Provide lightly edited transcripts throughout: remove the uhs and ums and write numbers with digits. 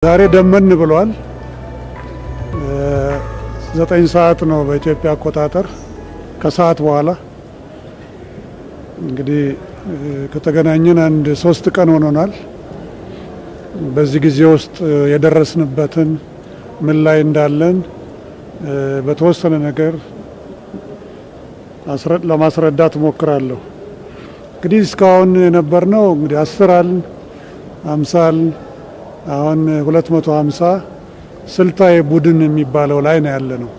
ዛሬ ደመን ብሏል። 9 ሰዓት ነው በኢትዮጵያ አቆጣጠር ከሰዓት በኋላ እንግዲህ ከተገናኘን አንድ 3 ቀን ሆኖናል። በዚህ ጊዜ ውስጥ የደረስንበትን ምን ላይ እንዳለን በተወሰነ ነገር ለማስረዳት ሞክራለሁ። እንግዲህ እስካሁን የነበርነው እንግዲህ 10 አልን 50 አልን አሁን 250 ስልታዊ ቡድን የሚባለው ላይ ነው ያለነው።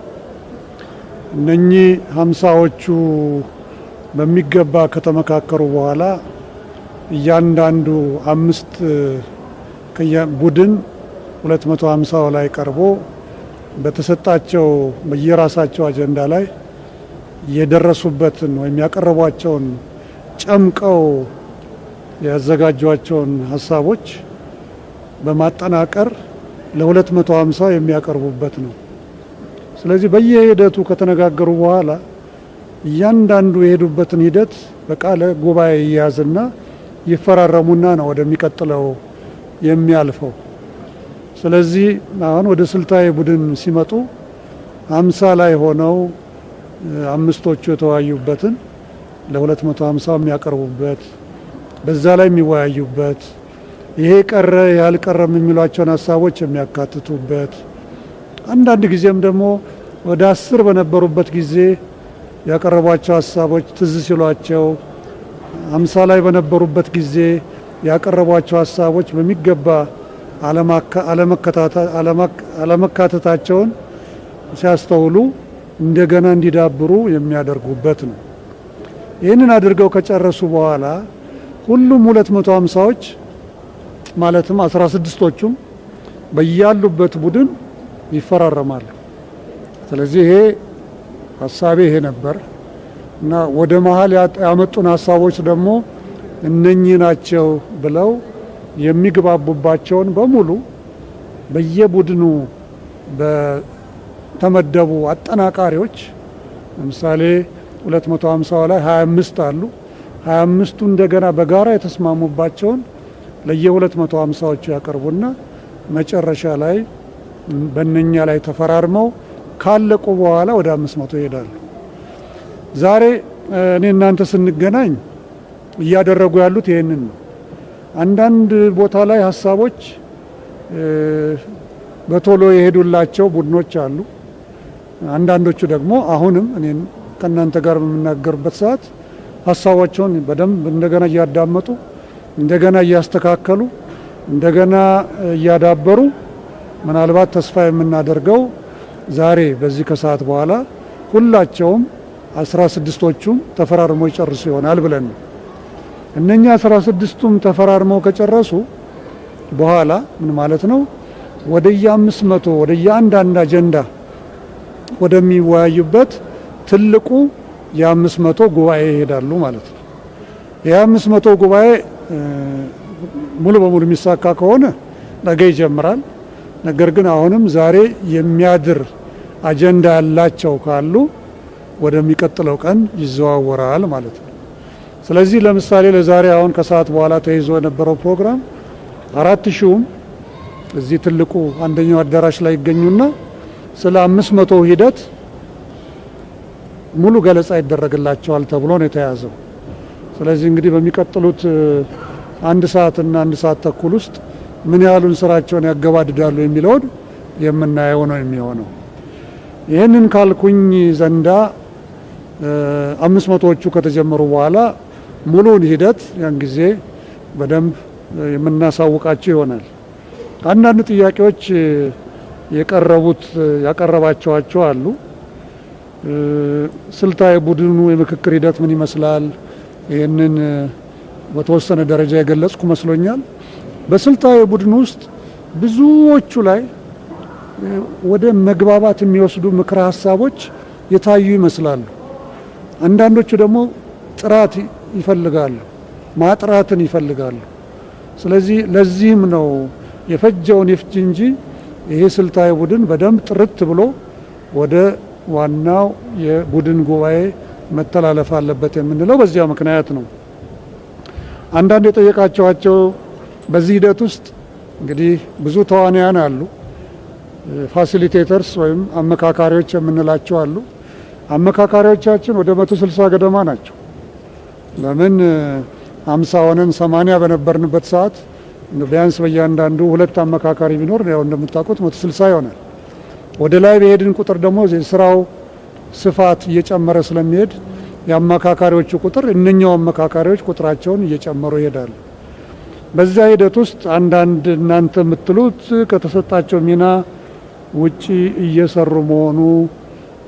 እነኚህ 50ዎቹ በሚገባ ከተመካከሩ በኋላ እያንዳንዱ 5 ቡድን 250 ላይ ቀርቦ በተሰጣቸው በየራሳቸው አጀንዳ ላይ የደረሱበትን ወይም ያቀረቧቸውን ጨምቀው ያዘጋጇቸውን ሀሳቦች በማጠናቀር ለ250 የሚያቀርቡበት ነው። ስለዚህ በየሂደቱ ከተነጋገሩ በኋላ እያንዳንዱ የሄዱበትን ሂደት በቃለ ጉባኤ ይያዝና ይፈራረሙና ነው ወደሚቀጥለው የሚያልፈው። ስለዚህ አሁን ወደ ስልታዊ ቡድን ሲመጡ 50 ላይ ሆነው አምስቶቹ የተወያዩበትን ለ250 የሚያቀርቡበት በዛ ላይ የሚወያዩበት ይሄ ቀረ ያልቀረም የሚሏቸውን ሀሳቦች የሚያካትቱበት አንዳንድ ጊዜም ደግሞ ወደ 10 በነበሩበት ጊዜ ያቀረቧቸው ሀሳቦች ትዝ ሲሏቸው 50 ላይ በነበሩበት ጊዜ ያቀረቧቸው ሀሳቦች በሚገባ አለመካተታቸውን ሲያስተውሉ እንደገና እንዲዳብሩ የሚያደርጉበት ነው። ይህንን አድርገው ከጨረሱ በኋላ ሁሉም 250ዎች ማለትም 16ቶቹም በያሉበት ቡድን ይፈራረማሉ። ስለዚህ ይሄ ሀሳቤ ይሄ ነበር እና ወደ መሀል ያመጡን ሀሳቦች ደግሞ እነኚህ ናቸው ብለው የሚግባቡባቸውን በሙሉ በየቡድኑ በተመደቡ አጠናቃሪዎች ለምሳሌ 250 ላይ 25 አሉ። 25ቱ እንደገና በጋራ የተስማሙባቸውን ለ250ዎቹ ያቀርቡና መጨረሻ ላይ በእነኛ ላይ ተፈራርመው ካለቁ በኋላ ወደ 500 ይሄዳሉ። ዛሬ እኔ እናንተ ስንገናኝ እያደረጉ ያሉት ይሄንን ነው። አንዳንድ ቦታ ላይ ሀሳቦች በቶሎ የሄዱላቸው ቡድኖች አሉ። አንዳንዶቹ ደግሞ አሁንም እኔን ከእናንተ ጋር በምናገርበት ሰዓት ሀሳባቸውን በደንብ እንደገና እያዳመጡ እንደገና እያስተካከሉ እንደገና እያዳበሩ ምናልባት ተስፋ የምናደርገው ዛሬ በዚህ ከሰዓት በኋላ ሁላቸውም 16ቶቹም ተፈራርመው ይጨርሱ ይሆናል ብለን ነው። እነኛ 16ቱም ተፈራርመው ከጨረሱ በኋላ ምን ማለት ነው? ወደየ 500 ወደየ አንዳንድ አጀንዳ ወደሚወያዩበት ትልቁ የ500 ጉባኤ ይሄዳሉ ማለት ነው። የ500 ጉባኤ ሙሉ በሙሉ የሚሳካ ከሆነ ነገ ይጀምራል። ነገር ግን አሁንም ዛሬ የሚያድር አጀንዳ ያላቸው ካሉ ወደሚቀጥለው ቀን ይዘዋወራል ማለት ነው። ስለዚህ ለምሳሌ ለዛሬ አሁን ከሰዓት በኋላ ተይዞ የነበረው ፕሮግራም 4000ም እዚህ ትልቁ አንደኛው አዳራሽ ላይ ይገኙና ስለ 500 ሂደት ሙሉ ገለጻ ይደረግላቸዋል ተብሎ ነው የተያዘው። ስለዚህ እንግዲህ በሚቀጥሉት 1 ሰዓትና 1 ሰዓት ተኩል ውስጥ ምን ያህሉን ስራቸውን ያገባድዳሉ የሚለውን የምናየው ነው የሚሆነው። ይህንን ካልኩኝ ዘንዳ 500ዎቹ ከተጀመሩ በኋላ ሙሉውን ሂደት ያን ጊዜ በደንብ የምናሳውቃቸው ይሆናል። አንዳንድ ጥያቄዎች ያቀረባቸዋቸው አሉ። ስልታዊ ቡድኑ የምክክር ሂደት ምን ይመስላል? ይህንን በተወሰነ ደረጃ የገለጽኩ መስሎኛል። በስልታዊ ቡድን ውስጥ ብዙዎቹ ላይ ወደ መግባባት የሚወስዱ ምክረ ሀሳቦች የታዩ ይመስላሉ። አንዳንዶቹ ደግሞ ጥራት ይፈልጋሉ፣ ማጥራትን ይፈልጋሉ። ስለዚህ ለዚህም ነው የፈጀውን ይፍጅ እንጂ ይሄ ስልታዊ ቡድን በደንብ ጥርት ብሎ ወደ ዋናው የቡድን ጉባኤ መተላለፍ አለበት የምንለው በዚያ ምክንያት ነው። አንዳንድ የጠየቃቸዋቸው በዚህ ሂደት ውስጥ እንግዲህ ብዙ ተዋንያን አሉ። ፋሲሊቴተርስ ወይም አመካካሪዎች የምንላቸው አሉ። አመካካሪዎቻችን ወደ 160 ገደማ ናቸው። ለምን 50 ሆነን 80 በነበርንበት ሰዓት ቢያንስ በእያንዳንዱ 2 አመካካሪ ቢኖር ያው እንደምታውቁት 160 ይሆናል። ወደ ላይ በሄድን ቁጥር ደግሞ የስራው ስፋት እየጨመረ ስለሚሄድ የአመካካሪዎቹ ቁጥር እነኛው አመካካሪዎች ቁጥራቸውን እየጨመሩ ይሄዳሉ። በዛ ሂደት ውስጥ አንዳንድ እናንተ የምትሉት ከተሰጣቸው ሚና ውጪ እየሰሩ መሆኑ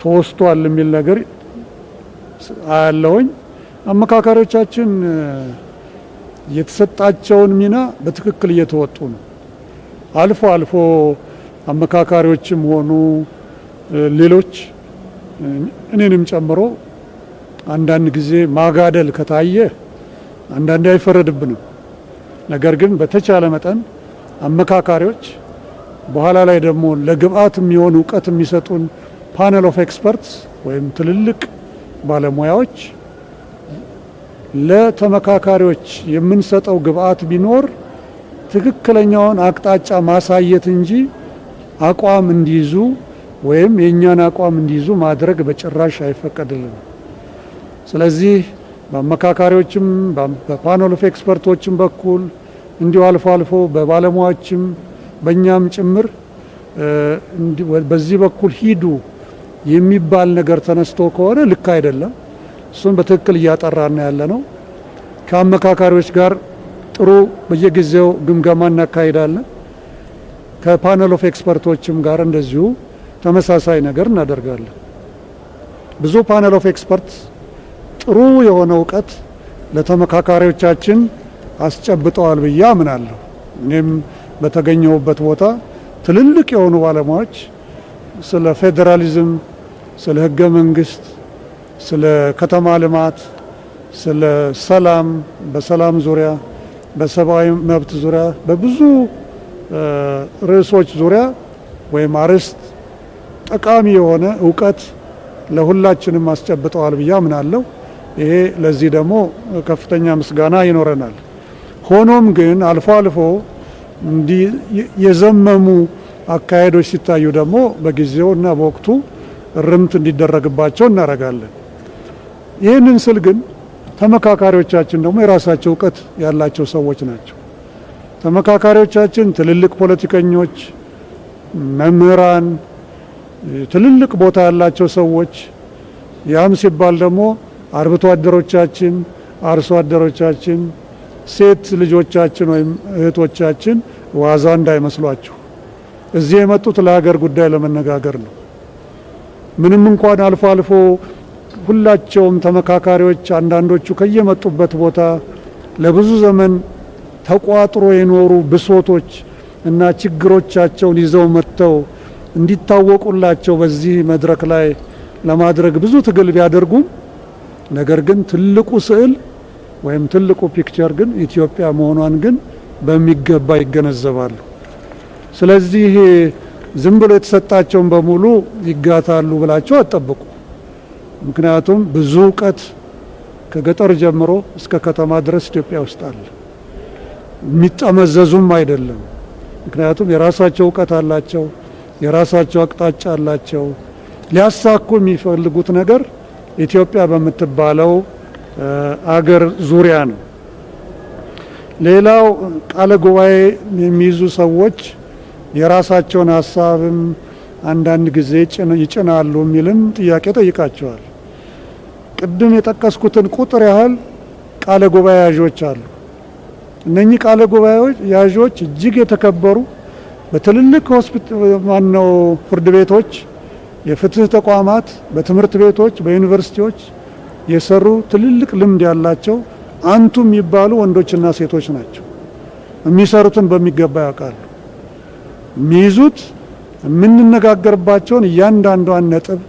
ተወስቷል የሚል ነገር አያለውኝ። አመካካሪዎቻችን የተሰጣቸውን ሚና በትክክል እየተወጡ ነው። አልፎ አልፎ አመካካሪዎችም ሆኑ ሌሎች እኔንም ጨምሮ አንዳንድ ጊዜ ማጋደል ከታየ አንዳንዴ አይፈረድብንም። ነገር ግን በተቻለ መጠን አመካካሪዎች በኋላ ላይ ደግሞ ለግብአት የሚሆን እውቀት የሚሰጡን ፓነል ኦፍ ኤክስፐርትስ ወይም ትልልቅ ባለሙያዎች ለተመካካሪዎች የምንሰጠው ግብአት ቢኖር ትክክለኛውን አቅጣጫ ማሳየት እንጂ አቋም እንዲይዙ ወይም የእኛን አቋም እንዲይዙ ማድረግ በጭራሽ አይፈቀድልንም። ስለዚህ በአመካካሪዎችም በፓነል ኦፍ ኤክስፐርቶችም በኩል እንዲሁ አልፎ አልፎ በባለሙያዎችም በእኛም ጭምር በዚህ በኩል ሂዱ የሚባል ነገር ተነስቶ ከሆነ ልክ አይደለም። እሱን በትክክል እያጠራን ያለ ነው። ከአመካካሪዎች ጋር ጥሩ በየጊዜው ግምገማ እናካሂዳለን። ከፓነል ኦፍ ኤክስፐርቶችም ጋር እንደዚሁ ተመሳሳይ ነገር እናደርጋለን። ብዙ ፓነል ኦፍ ኤክስፐርት ጥሩ የሆነ እውቀት ለተመካካሪዎቻችን አስጨብጠዋል ብዬ አምናለሁ። እኔም በተገኘሁበት ቦታ ትልልቅ የሆኑ ባለሙያዎች ስለ ፌዴራሊዝም፣ ስለ ህገ መንግስት፣ ስለ ከተማ ልማት፣ ስለ ሰላም፣ በሰላም ዙሪያ፣ በሰብአዊ መብት ዙሪያ፣ በብዙ ርዕሶች ዙሪያ ወይም አርዕስት ጠቃሚ የሆነ እውቀት ለሁላችንም አስጨብጠዋል ብዬ አምናለሁ። ይሄ ለዚህ ደግሞ ከፍተኛ ምስጋና ይኖረናል። ሆኖም ግን አልፎ አልፎ እንዲህ የዘመሙ አካሄዶች ሲታዩ ደግሞ በጊዜው እና በወቅቱ እርምት እንዲደረግባቸው እናደርጋለን። ይህንን ስል ግን ተመካካሪዎቻችን ደግሞ የራሳቸው እውቀት ያላቸው ሰዎች ናቸው። ተመካካሪዎቻችን ትልልቅ ፖለቲከኞች፣ መምህራን፣ ትልልቅ ቦታ ያላቸው ሰዎች፣ ያም ሲባል ደግሞ አርብቶ አደሮቻችን፣ አርሶ አደሮቻችን፣ ሴት ልጆቻችን ወይም እህቶቻችን ዋዛ እንዳይመስሏችሁ። እዚህ የመጡት ለሀገር ጉዳይ ለመነጋገር ነው። ምንም እንኳን አልፎ አልፎ ሁላቸውም ተመካካሪዎች አንዳንዶቹ ከየመጡበት ቦታ ለብዙ ዘመን ተቋጥሮ የኖሩ ብሶቶች እና ችግሮቻቸውን ይዘው መጥተው እንዲታወቁላቸው በዚህ መድረክ ላይ ለማድረግ ብዙ ትግል ቢያደርጉም ነገር ግን ትልቁ ስዕል ወይም ትልቁ ፒክቸር ግን ኢትዮጵያ መሆኗን ግን በሚገባ ይገነዘባሉ። ስለዚህ ዝም ብሎ የተሰጣቸውን በሙሉ ይጋታሉ ብላቸው አትጠብቁ። ምክንያቱም ብዙ እውቀት ከገጠር ጀምሮ እስከ ከተማ ድረስ ኢትዮጵያ ውስጥ አለ። የሚጠመዘዙም አይደለም። ምክንያቱም የራሳቸው እውቀት አላቸው፣ የራሳቸው አቅጣጫ አላቸው። ሊያሳኩ የሚፈልጉት ነገር ኢትዮጵያ በምትባለው አገር ዙሪያ ነው። ሌላው ቃለ ጉባኤ የሚይዙ ሰዎች የራሳቸውን ሀሳብም አንዳንድ ጊዜ ይጭናሉ የሚልም ጥያቄ ጠይቃቸዋል። ቅድም የጠቀስኩትን ቁጥር ያህል ቃለ ጉባኤ ያዦች አሉ። እነኚህ ቃለ ጉባኤ ያዦች እጅግ የተከበሩ በትልልቅ ፍርድ ቤቶች፣ የፍትህ ተቋማት፣ በትምህርት ቤቶች፣ በዩኒቨርሲቲዎች የሰሩ ትልልቅ ልምድ ያላቸው አንቱ የሚባሉ ወንዶችና ሴቶች ናቸው። የሚሰሩትን በሚገባ ያውቃሉ። የሚይዙት የምንነጋገርባቸውን እያንዳንዷን ነጥብ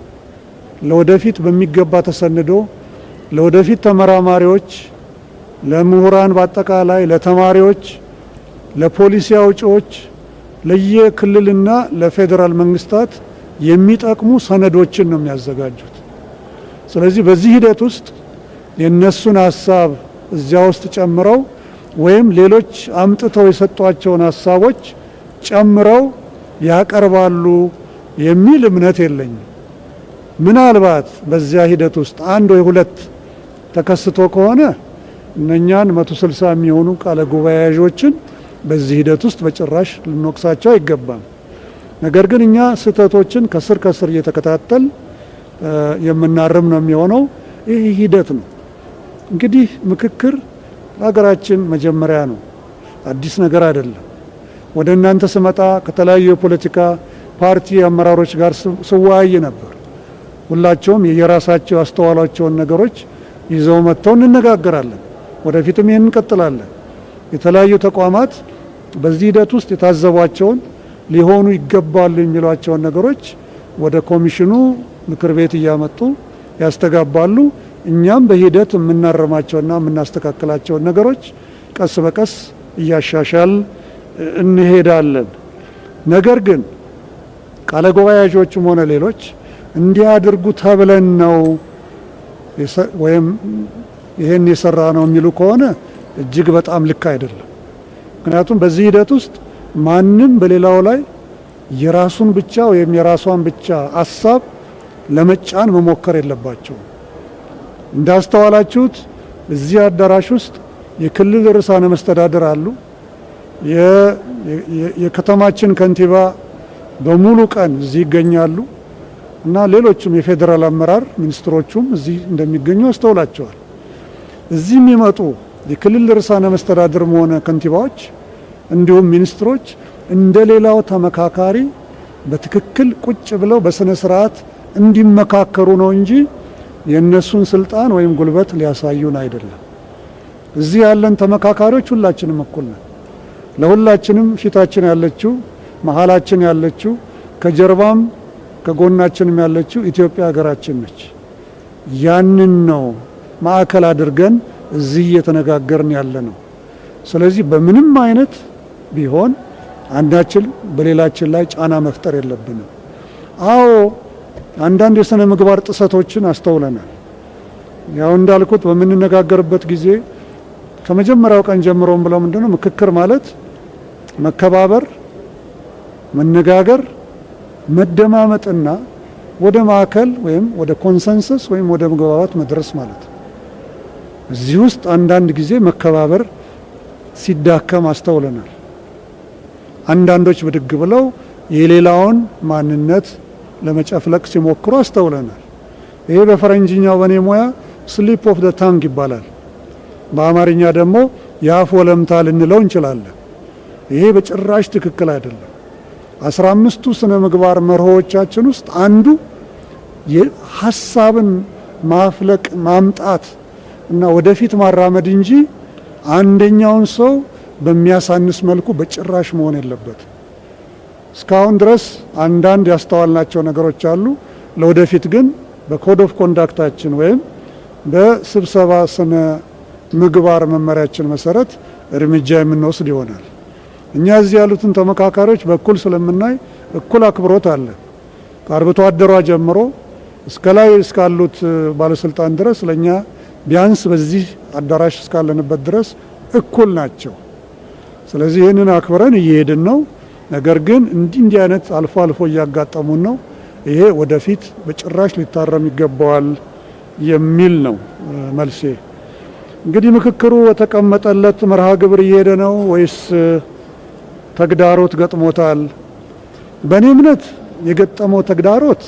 ለወደፊት በሚገባ ተሰንዶ ለወደፊት ተመራማሪዎች፣ ለምሁራን፣ በአጠቃላይ ለተማሪዎች፣ ለፖሊሲ አውጪዎች፣ ለየክልልና ለፌዴራል መንግስታት የሚጠቅሙ ሰነዶችን ነው የሚያዘጋጁት። ስለዚህ በዚህ ሂደት ውስጥ የነሱን ሀሳብ እዚያ ውስጥ ጨምረው ወይም ሌሎች አምጥተው የሰጧቸውን ሀሳቦች ጨምረው ያቀርባሉ የሚል እምነት የለኝም። ምናልባት በዚያ ሂደት ውስጥ አንድ ወይ ሁለት ተከስቶ ከሆነ እነኛን 160 የሚሆኑ ቃለ ጉባኤ ያዦችን በዚህ ሂደት ውስጥ በጭራሽ ልንወቅሳቸው አይገባም። ነገር ግን እኛ ስህተቶችን ከስር ከስር እየተከታተል የምናርም ነው የሚሆነው። ይህ ሂደት ነው። እንግዲህ ምክክር ሀገራችን መጀመሪያ ነው፣ አዲስ ነገር አይደለም። ወደ እናንተ ስመጣ ከተለያዩ የፖለቲካ ፓርቲ አመራሮች ጋር ስወያይ ነበር። ሁላቸውም የየራሳቸው ያስተዋሏቸውን ነገሮች ይዘው መጥተው እንነጋገራለን። ወደፊትም ይህን እንቀጥላለን። የተለያዩ ተቋማት በዚህ ሂደት ውስጥ የታዘቧቸውን ሊሆኑ ይገባሉ የሚሏቸውን ነገሮች ወደ ኮሚሽኑ ምክር ቤት እያመጡ ያስተጋባሉ። እኛም በሂደት የምናረማቸውና የምናስተካክላቸውን ነገሮች ቀስ በቀስ እያሻሻል እንሄዳለን። ነገር ግን ቃለ ጉባኤያዦቹም ሆነ ሌሎች እንዲያድርጉ ተብለን ነው ወይም ይሄን የሰራ ነው የሚሉ ከሆነ እጅግ በጣም ልክ አይደለም። ምክንያቱም በዚህ ሂደት ውስጥ ማንም በሌላው ላይ የራሱን ብቻ ወይም የራሷን ብቻ ሀሳብ ለመጫን መሞከር የለባቸውም። እንዳስተዋላችሁት እዚህ አዳራሽ ውስጥ የክልል ርዕሳነ መስተዳድር አሉ። የከተማችን ከንቲባ በሙሉ ቀን እዚህ ይገኛሉ እና ሌሎችም የፌዴራል አመራር ሚኒስትሮቹም እዚህ እንደሚገኙ አስተውላቸዋል። እዚህ የሚመጡ የክልል ርዕሳነ መስተዳድርም ሆነ ከንቲባዎች እንዲሁም ሚኒስትሮች እንደሌላው ተመካካሪ በትክክል ቁጭ ብለው በስነ ስርዓት እንዲመካከሩ ነው እንጂ የነሱን ስልጣን ወይም ጉልበት ሊያሳዩን አይደለም። እዚህ ያለን ተመካካሪዎች ሁላችንም እኩል ነን። ለሁላችንም ፊታችን ያለችው መሀላችን ያለችው ከጀርባም ከጎናችንም ያለችው ኢትዮጵያ ሀገራችን ነች። ያንን ነው ማዕከል አድርገን እዚህ እየተነጋገርን ያለ ነው። ስለዚህ በምንም አይነት ቢሆን አንዳችን በሌላችን ላይ ጫና መፍጠር የለብንም። አዎ አንዳንድ የሥነ ምግባር ጥሰቶችን አስተውለናል። ያው እንዳልኩት በምንነጋገርበት ጊዜ ከመጀመሪያው ቀን ጀምሮም ብለው ምንድነው ምክክር ማለት መከባበር፣ መነጋገር፣ መደማመጥና ወደ ማዕከል ወይም ወደ ኮንሰንሰስ ወይም ወደ መግባባት መድረስ ማለት ነው። እዚህ ውስጥ አንዳንድ ጊዜ መከባበር ሲዳከም አስተውለናል። አንዳንዶች ብድግ ብለው የሌላውን ማንነት ለመጨፍለቅ ሲሞክሩ አስተውለናል። ይሄ በፈረንጅኛው በኔ ሙያ ስሊፕ ኦፍ ደ ታንግ ይባላል። በአማርኛ ደግሞ የአፍ ወለምታ ልንለው እንችላለን። ይሄ በጭራሽ ትክክል አይደለም። 15ቱ ስነ ምግባር መርሆቻችን ውስጥ አንዱ የሀሳብን ማፍለቅ ማምጣት እና ወደፊት ማራመድ እንጂ አንደኛውን ሰው በሚያሳንስ መልኩ በጭራሽ መሆን የለበት። እስካሁን ድረስ አንዳንድ ያስተዋልናቸው ነገሮች አሉ። ለወደፊት ግን በኮድ ኦፍ ኮንዳክታችን ወይም በስብሰባ ስነ ምግባር መመሪያችን መሰረት እርምጃ የምንወስድ ይሆናል። እኛ እዚህ ያሉትን ተመካካሪዎች በኩል ስለምናይ እኩል አክብሮት አለ። ከአርብቶ አደሯ ጀምሮ እስከ ላይ እስካሉት ባለስልጣን ድረስ ለኛ ቢያንስ በዚህ አዳራሽ እስካለንበት ድረስ እኩል ናቸው። ስለዚህ ይህንን አክብረን እየሄድን ነው። ነገር ግን እንዲህ አይነት አልፎ አልፎ እያጋጠሙን ነው። ይሄ ወደፊት በጭራሽ ሊታረም ይገባዋል የሚል ነው መልሴ። እንግዲህ ምክክሩ የተቀመጠለት መርሃ ግብር እየሄደ ነው ወይስ ተግዳሮት ገጥሞታል? በእኔ እምነት የገጠመው ተግዳሮት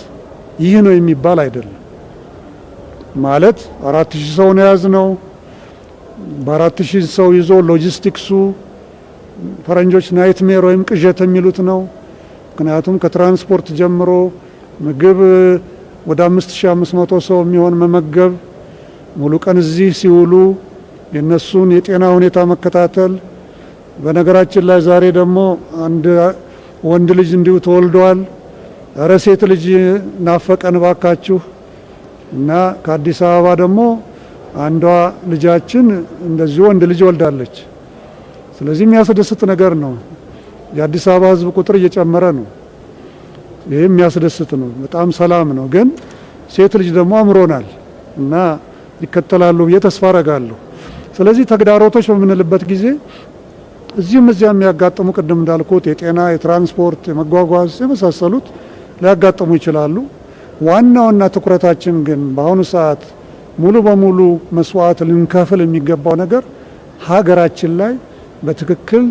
ይህ ነው የሚባል አይደለም። ማለት 4000 ሰው ነው ያዝነው። በ4000 ሰው ይዞ ሎጂስቲክሱ ፈረንጆች ናይትሜር ወይም ቅዠት የሚሉት ነው። ምክንያቱም ከትራንስፖርት ጀምሮ ምግብ ወደ 5500 ሰው የሚሆን መመገብ፣ ሙሉ ቀን እዚህ ሲውሉ የነሱን የጤና ሁኔታ መከታተል። በነገራችን ላይ ዛሬ ደግሞ አንድ ወንድ ልጅ እንዲሁ ተወልዷል። እረ ሴት ልጅ ናፈቀን ባካችሁ። እና ከአዲስ አበባ ደግሞ አንዷ ልጃችን እንደዚሁ ወንድ ልጅ ወልዳለች። ስለዚህ የሚያስደስት ነገር ነው። የአዲስ አበባ ሕዝብ ቁጥር እየጨመረ ነው። ይህ የሚያስደስት ነው። በጣም ሰላም ነው። ግን ሴት ልጅ ደግሞ አምሮናል እና ይከተላሉ ብዬ ተስፋ አረጋለሁ። ስለዚህ ተግዳሮቶች በምንልበት ጊዜ እዚህም እዚያም የሚያጋጥሙ ቅድም እንዳልኩት የጤና፣ የትራንስፖርት፣ የመጓጓዝ የመሳሰሉት ሊያጋጥሙ ይችላሉ። ዋናውና ትኩረታችን ግን በአሁኑ ሰዓት ሙሉ በሙሉ መስዋዕት ልንከፍል የሚገባው ነገር ሀገራችን ላይ በትክክል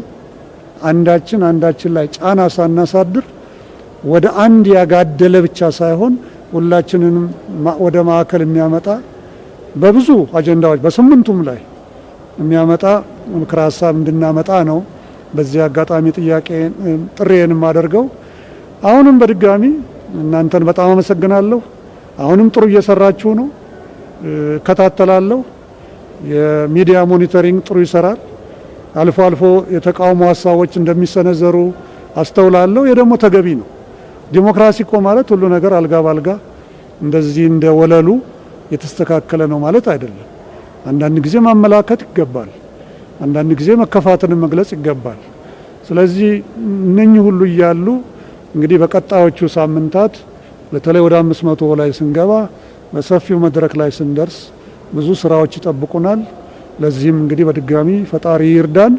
አንዳችን ላይ ጫና ሳናሳድር ወደ አንድ ያጋደለ ብቻ ሳይሆን ሁላችንንም ወደ ማዕከል የሚያመጣ በብዙ አጀንዳዎች በስምንቱም ላይ የሚያመጣ ምክረ ሀሳብ እንድናመጣ ነው በዚህ አጋጣሚ ጥሬን የማደርገው። አሁንም በድጋሚ እናንተን በጣም አመሰግናለሁ። አሁንም ጥሩ እየሰራችሁ ነው፣ እከታተላለሁ። የሚዲያ ሞኒተሪንግ ጥሩ ይሰራል። አልፎ አልፎ የተቃውሞ ሀሳቦች እንደሚሰነዘሩ አስተውላለሁ። ይህ ደግሞ ተገቢ ነው። ዲሞክራሲ እኮ ማለት ሁሉ ነገር አልጋ ባልጋ እንደዚህ እንደ ወለሉ የተስተካከለ ነው ማለት አይደለም። አንዳንድ ጊዜ ማመላከት ይገባል። አንዳንድ ጊዜ መከፋትን መግለጽ ይገባል። ስለዚህ እነኚህ ሁሉ እያሉ እንግዲህ በቀጣዮቹ ሳምንታት በተለይ ወደ 500 ላይ ስንገባ በሰፊው መድረክ ላይ ስንደርስ ብዙ ስራዎች ይጠብቁናል። ለዚህም እንግዲህ በድጋሚ ፈጣሪ ይርዳን።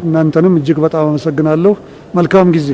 እናንተንም እጅግ በጣም አመሰግናለሁ። መልካም ጊዜ